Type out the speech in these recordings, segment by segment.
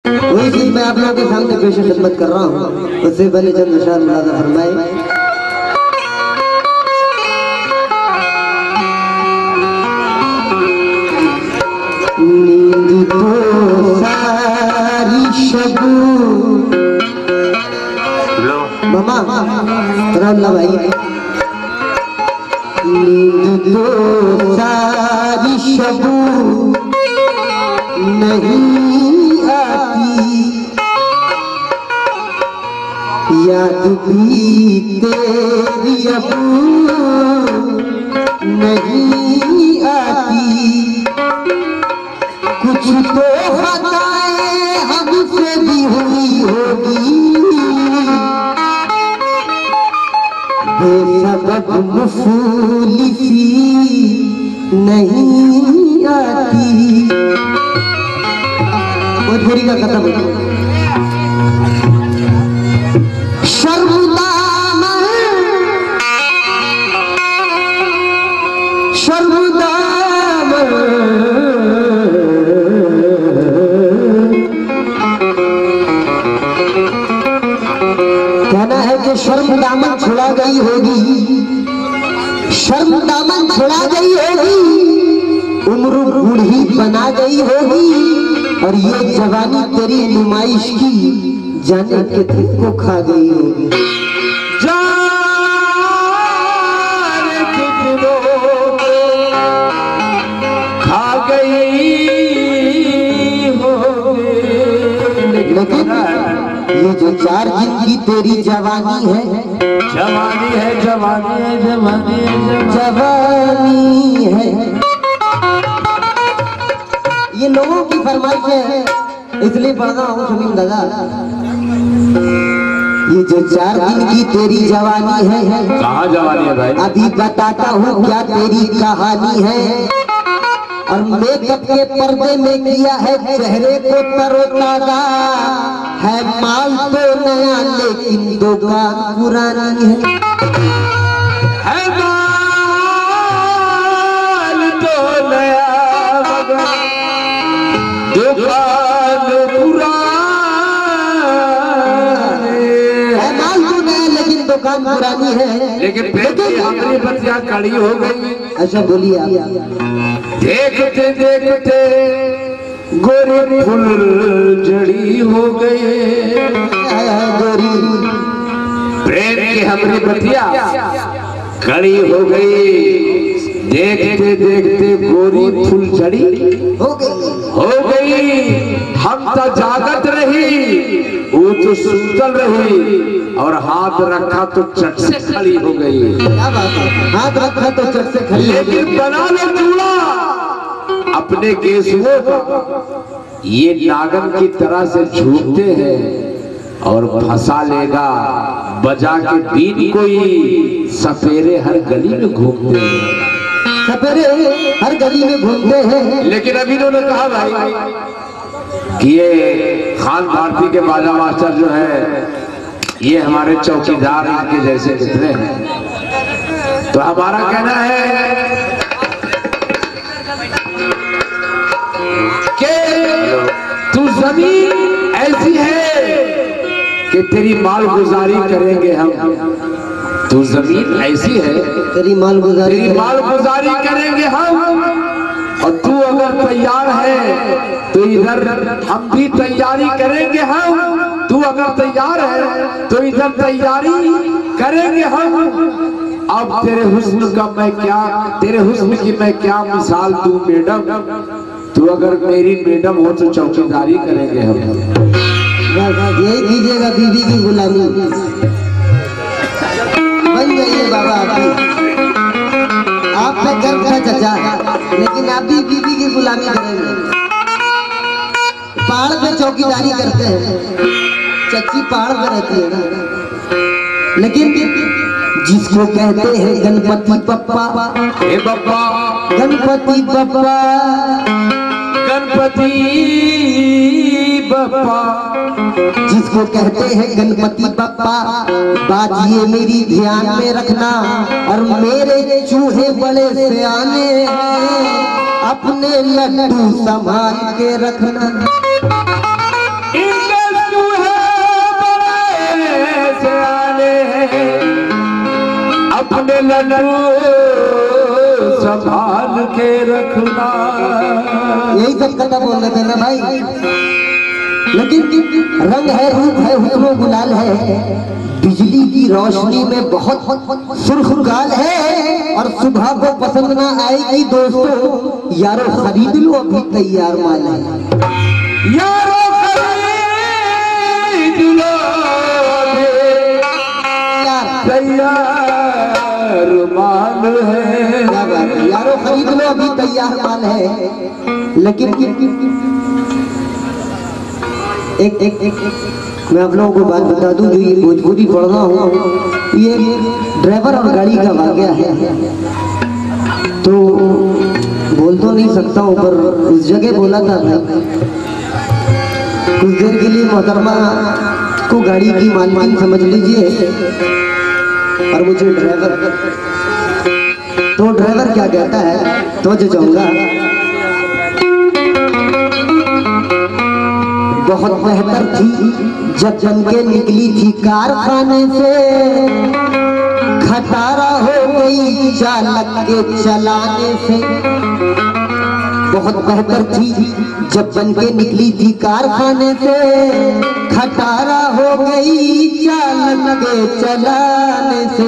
वही चीज मैं आप लोगों के सामने पेश खिदमत कर रहा हूँ। उससे पहले चंद अशार मुलाजा फरमाए। नींद तो सारी शब मामा रामला भाई, नींद तो सारी शब नहीं आती, याद भी तेरी अब नहीं आती, कुछ तो खताएं हमसे भी हुई होगी, बेसबब मुफलिसी नहीं आती। भोजपुरी का खत्म। शर्मदामन शर्मदामन कहना है कि शर्म दामन छुड़ा गई होगी, शर्म दामन छुड़ा गई होगी, उम्र बूढ़ी बना गई होगी, और ये जवानी तेरी नुमाइश की जाने कितने को खा गई होगी। जाने कितनों खा गई होगी, लेकिन ये जो 4 दिन की तेरी जवानी है, जवानी है जवानी है जवानी है जवानी है, ये लोगों की फरमाइश है इसलिए पढ़ रहा हूँ शमीम दादा। ये जो 4 दिन की तेरी जवानी है, कहाँ जवानी है भाई? अभी बताता हूँ क्या तेरी कहानी है। और मेकअप के पर्दे में किया है चेहरे को तरोताजा, है माल तो नया लेकिन दुकान पुरानी है। माल तो नया मगर दुकान पुरानी है, माल तो नया लेकिन दुकान पुरानी है। लेकिन बेटी हमारी बतिया कड़ी हो गई। अच्छा बोलिए आप। देखते देखते गोरी फूल जड़ी हो गए, गोरी प्रेम की हमारी बतिया कड़ी हो गई। देखते देखते गोरी फूल जड़ी हो गई। हम तो जागत रही, वो तो सुतल रही, और हाथ रखा तो चट से खड़ी हो गई। क्या बात है, हाथ रखा तो चट से खड़ी। लेकिन बना लो चूड़ा अपने केसुओं का, ये नागन की तरह से झूठते हैं और फंसा लेगा बजा के बीन कोई। सपेरे हर गली में घूमते हैं, सपेरे हर गली में घूमते हैं। लेकिन अभी इन्होंने कहा भाई कि ये खान भारती के बाजा मास्टर जो है, ये हमारे चौकीदार इनके जैसे कितने हैं। तो हमारा कहना है कि तू जमीन ऐसी है कि तेरी मालगुजारी करेंगे हम। तू जमीन ऐसी है तेरी मालगुजारी करेंगे हम, और तू अगर तैयार है तो इधर हम भी तैयारी करेंगे हम। तू अगर तैयार है तो इधर तैयारी करेंगे हम। अब तेरे हुस्न का मैं क्या, तेरे हुस्न की मैं क्या मिसाल दूं मैडम। तू अगर मेरी मैडम हो तो चौकीदारी करेंगे हम। यही कीजिएगा, बीवी की गुलामी बन जाइए बाबा आपकी। आपका गर्व है चचा, लेकिन आप भी बीवी की गुलामी करेंगे। पहाड़ पे चौकीदारी करते हैं, चच्ची पहाड़ पे रहती है ना। लेकिन जिसको कहते हैं गणपति बप्पा, हे बप्पा गणपति बप्पा, गणपति बप्पा, जिसको कहते हैं गणपति बप्पा, बात ये मेरी ध्यान में रखना। और मेरे चूहे बड़े सियाने हैं, अपने लड्डू संभाल के रखना। लड्डू संभाल के रखना। यही सब कथा बोल रहे थे ना भाई। लेकिन रंग है, रूप है, हुस्न गुलाल है, बिजली की रोशनी में बहुत सुर्खगाल है। और सुबह को पसंद ना आएगी दोस्तों, यारो खरीद लो अभी तैयार माल है। यारो खरीद लो तैयार माल है। क्या बात है, यारो खरीद लो अभी तैयार माल है। लेकिन एक मैं आप लोगों को बात बता दूं, जो ये भोजपुरी पढ़ रहा हूँ, ये ड्राइवर और गाड़ी का वाकया है। तो बोल तो नहीं सकता हूँ, पर उस जगह बोला था मैं कुछ देर के लिए मोहतरमा को गाड़ी की मालकिन समझ लीजिए और मुझे ड्राइवर। तो ड्राइवर क्या कहता है, तो जो जाऊंगा बहुत बेहतर थी जब जम के निकली थी कारखाने से, खटारा हो गई चालक के चलाने से। बहुत बेहतर थी जब बन के निकली थी कारखाने से, खटारा हो गई चालक के चलाने से।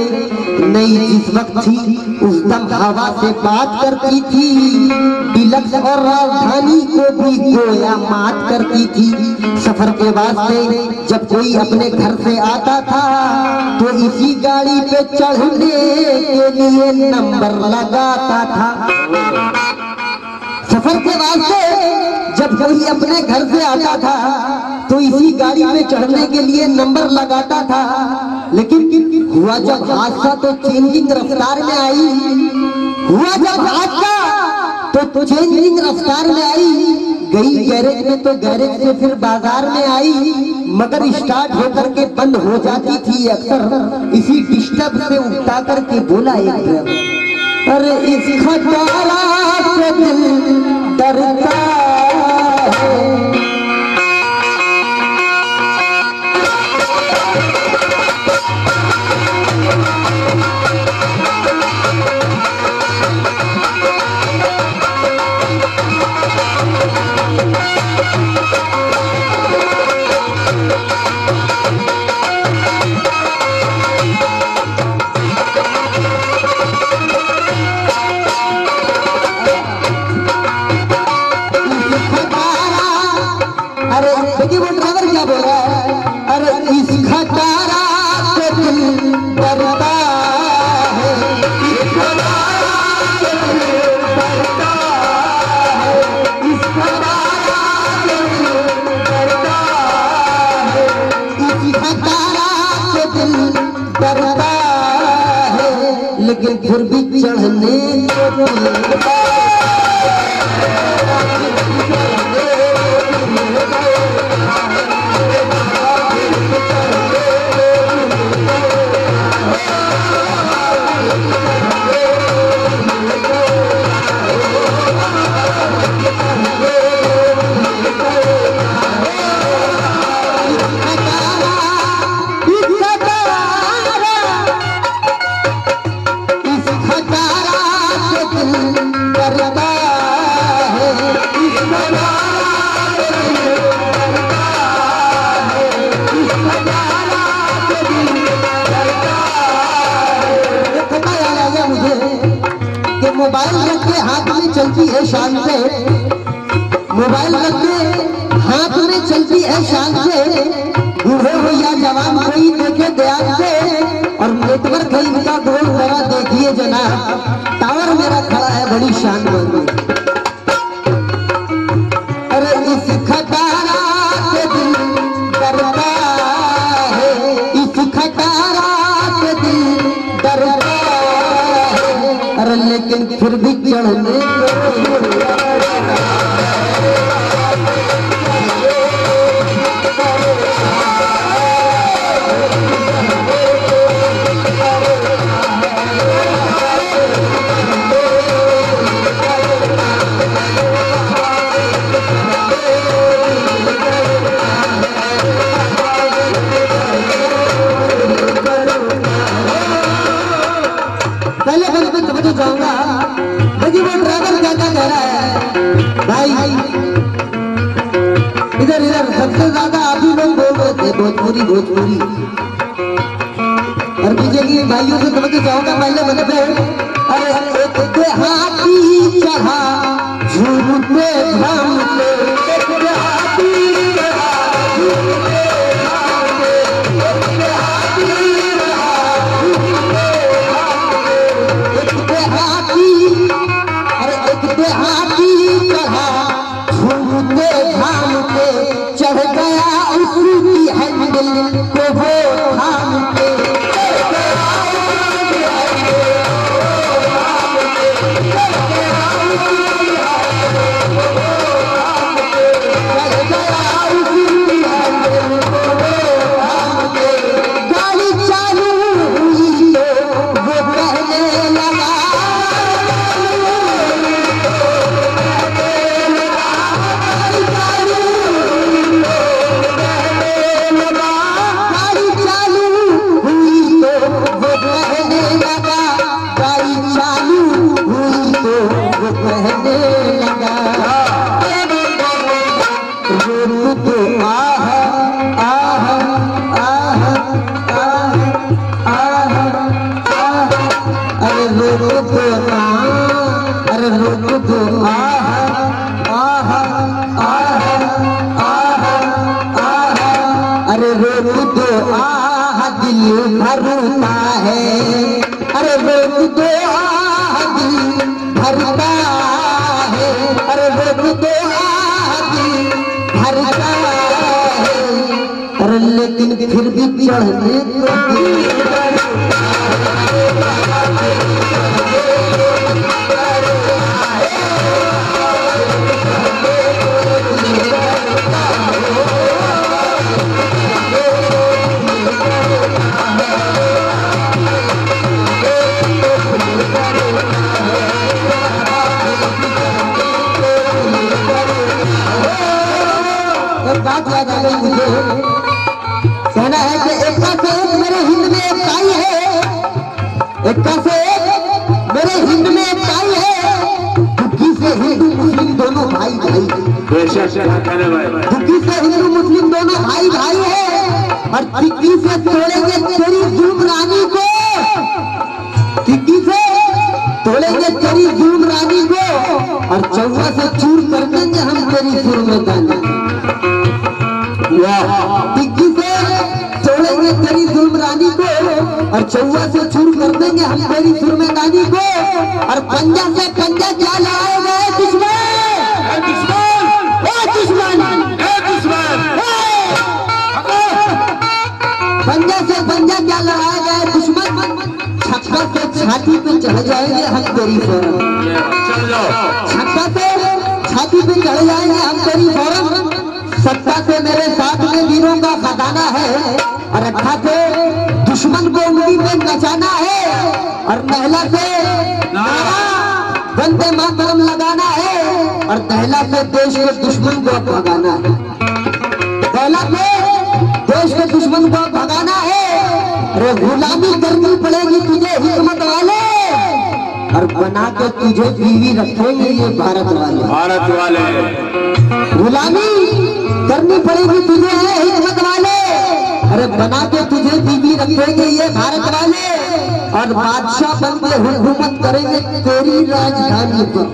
नई जिस वक्त थी उस दम हवा से बात करती थी, डिलक्स और राजधानी को भी गोया मात करती थी। सफर के वास्ते जब कोई अपने घर से आता था, तो इसी गाड़ी पे चढ़ने के लिए नंबर लगाता था। सफर के वास्ते जब कोई अपने घर से आता था, तो इसी गाड़ी में चढ़ने के लिए नंबर लगाता था। लेकिन हुआ जब हादसा तो चेंजिंग रफ्तार में आई, हुआ जब हादसा तो चेंजिंग रफ्तार में आई। गई गैरेज में तो गैरेज से फिर बाजार में आई, मगर स्टार्ट होकर के बंद हो जाती थी अक्सर। इसी डिस्टर्ब से उठा करके बोला एक ड्राइवर, अरे इस खटारा से दिल डरता है। देखिए वो ड्राइवर क्या बोल रहा है, अरे इस खटारा से दिल डरता है, इस खटारा से दिल डरता है, इस खटारा से दिल डरता है, इस खटारा से दिल डरता है। लेकिन फिर भी चढ़ने को मोबाइल रख के हाथ में चलती है शान से, मोबाइल रख के हाथ में चलती है शान से। बूढ़े हो या जवान कोई देखे ध्यान से, और नेटवर्क है इनका गोल जरा देखिए जनाब, टावर मेरा खड़ा है बड़ी शान में। अरे इस खटारा से दिल डरता है, इस खटारा से दिल डरता है। अरे लेकिन फिर भी चढ़ने और सबसे ज्यादा आप ही लोग बोल रहे थे भोजपुरी भोजपुरी। और बीजेपी भाइयों से समझ चाहूंगा पहले मैंने पे अरे एक देहाती चढ़ा झूमते झूमते एक देहाती चढ़ा झूमते झूमते एक देहाती एक देहाती अरे एक देहाती चढ़ा झूमते झूमते चढ़ गया उसकी हैंडल को वो थामते भरता है अरे रोक दो दिल भरता है अरे रोक दो दिल भरता है अरे लेकिन फिर भी चढ़ने बात याद आ गई मुझे कहना है कि एक से एक मेरे हिंद में एक ताई है एक से एक मेरे हिंद में एक ताई है दुखी से हिंदू मुस्लिम दोनों भाई भाई दुखी से हिंदू मुस्लिम दोनों भाई भाई है और तिक्की से तोड़ेंगे तेरी जूम रानी को तिक्की से तोड़ेंगे तेरी जूम रानी को और चौवा से चूर कर देंगे हम तेरी सुर में गाने टिक्की से तोड़ेंगे तेरी जुल्म रानी को और चौवा से चूर कर देंगे हम तेरी सुर में गानी को और पंजा से पंजा क्या लाए गए दुश्मन पंजा से पंजा क्या लड़ाए गए दुश्मन छक्का से छाती पे चढ़ जाएंगे हम तेरी फौरन छक्का से छाती पे चढ़ जाएंगे हम तेरी फौरन सत्ता से मेरे साथ में वीरों का खजाना है और अच्छा से दुश्मन को उंगली में नचाना है और महिला से वंदे मातरम लगाना है और दहला से देश के दुश्मन को भगाना है दहला से देश के दुश्मन को भगाना है अरे गुलामी करनी पड़ेगी तुझे हिम्मत वाले और बना के तुझे बीवी रखेंगे ये भारत वाले गुलामी करनी पड़ेगी तुझे ये हिम्मत वाले अरे बना के तुझे बीवी रखेंगे ये भारत वाले और बादशाह बन के हुकूमत करेंगे तेरी राजधानी पर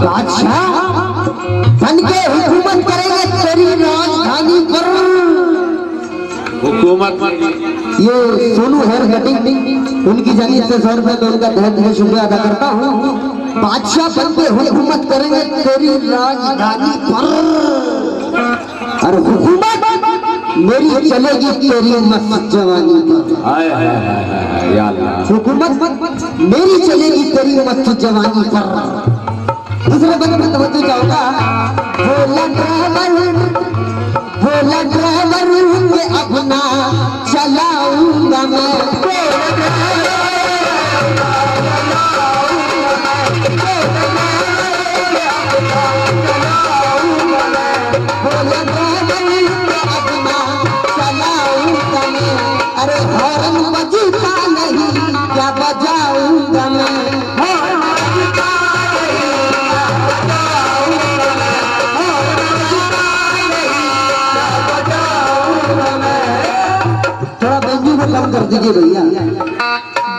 बादशाह बन के हुकूमत करेंगे तेरी राजधानी पर हुकूमत ये सोनू हेयर कटिंग उनकी जानिब से 100 रुपए में उनका बहुत बहुत शुक्रिया अदा करता हूँ बादशाह बन के हुकूमत करेंगे तेरी राजधानी पर और हुकूमत मेरी चलेगी तेरी मस्त जवानी पर हुकूमत मेरी चलेगी तेरी मस्त जवानी पर दूसरे बंद में तवज्जो चाहूंगा बोला ड्राइवर के अपना चलाऊंगा मैं अरे हॉर्न बजता नहीं क्या बजाऊंगा मैं हॉर्न बजता नहीं क्या बजाऊंगा मैं कर दीजिए भैया।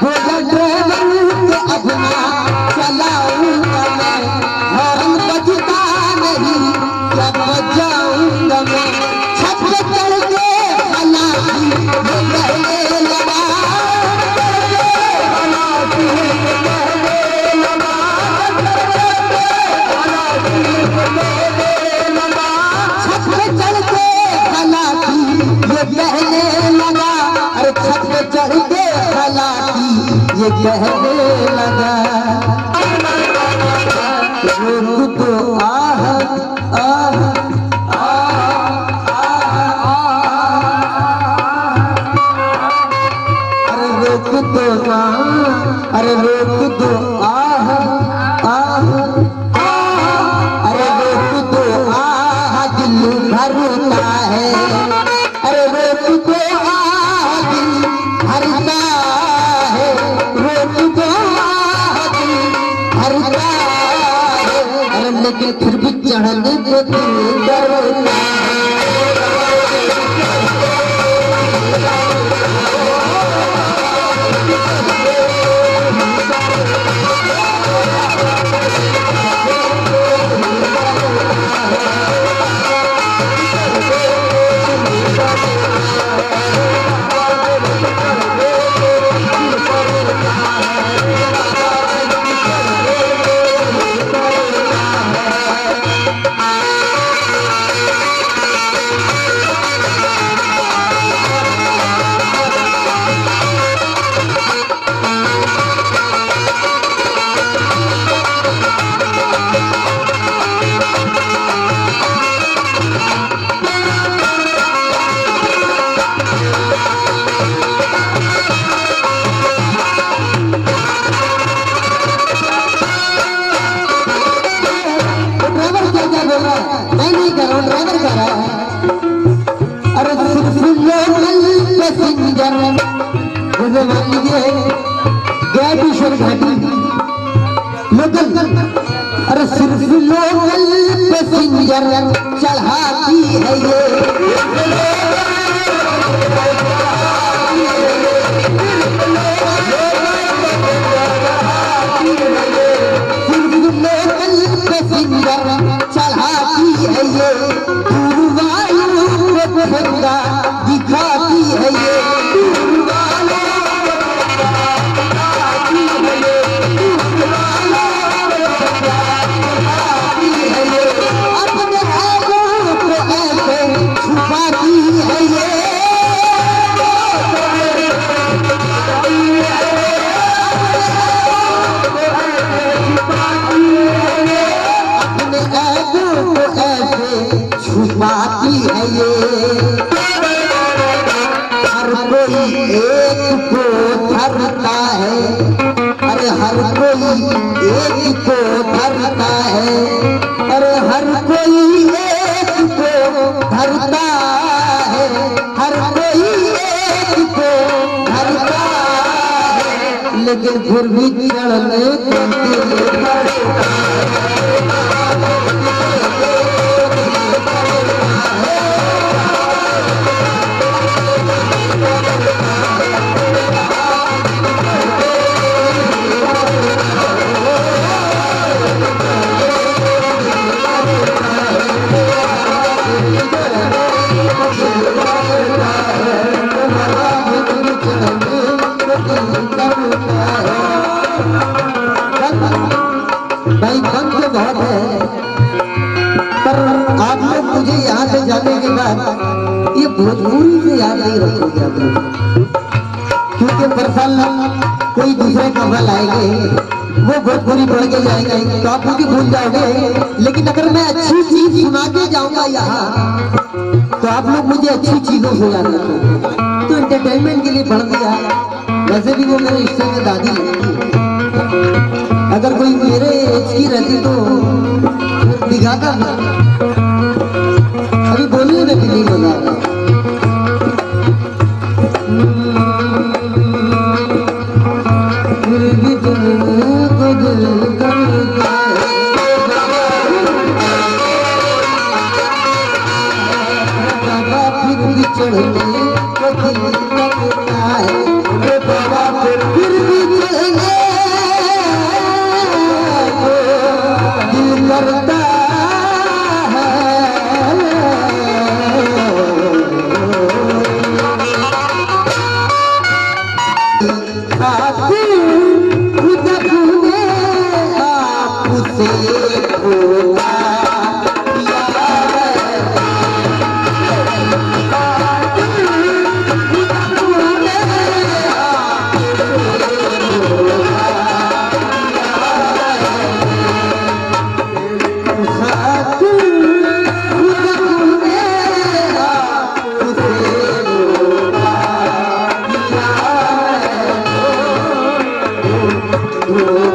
बोला ड्राइवर के अपना चलाऊंगा मैं, हॉर्न बजता नहीं क्या बजाऊंगा मैं। छत पे चढ़ के हालांकि ये कहने लगा, छत पे चढ़ के हालांकि ये कहने लगा, अरे छत पे चढ़ के हालांकि ये कहने लगा। रोक तो आह आह अरे रोक तो अरे रोक तो आह आह अरे रोक तो आह दिल भरता है, अरे रोक तो आह दिल भरता है, रोक तो आह दिल भरता है, अरे लेकिन फिर भी चढ़ने को दिल डरता है। मैं नहीं कर रहा हूँ, ड्राइवर कर रहा है। अरे सिर्फ लोकल पैसेंजर, जैसे मान लीजिए गैबीश्वर घाटी लोकल, अरे सिर्फ लोकल पैसेंजर चढ़ाती है ये, सिर्फ लोकल पैसेंजर चढ़ाती है ये, दूर वालों को ठंडा दिखाती है ये, दूर वालों को दिखाती है ये, दूर वालों को दिखाती है ये, अपने ऐबों को ऐसे छुपाती है ये, छुपाती है ये। हर कोई एक को धरता है, अरे हर कोई एक को धरता है, अरे हर कोई एक को धरता है, हर कोई एक को धरता है, लेकिन फिर भी चढ़ने को दिल करता है। भाई दम तो बहुत है, पर आप लोग मुझे यहाँ से जाने के बाद ये भोजपुरी से याद नहीं रखोगे आप लोग, क्योंकि परसाल कोई दूसरे कवल आएंगे वो भोजपुरी पढ़ के जाएंगे तो आप मुझे भूल जाओगे। लेकिन अगर मैं अच्छी चीज सुना के जाऊंगा यहाँ तो आप लोग मुझे अच्छी चीजों से याद रखोगे। तो एंटरटेनमेंट के लिए पढ़ दिया, वैसे भी वो मेरे रिश्ते में दादी लगती है, अगर कोई मेरे एज की रहती तो दिखाता था, अभी बोलने में भी नहीं मजा आ रहा। फिर भी तुमको दिल करता है, फिर भी चढ़ने को दिल करता है। हो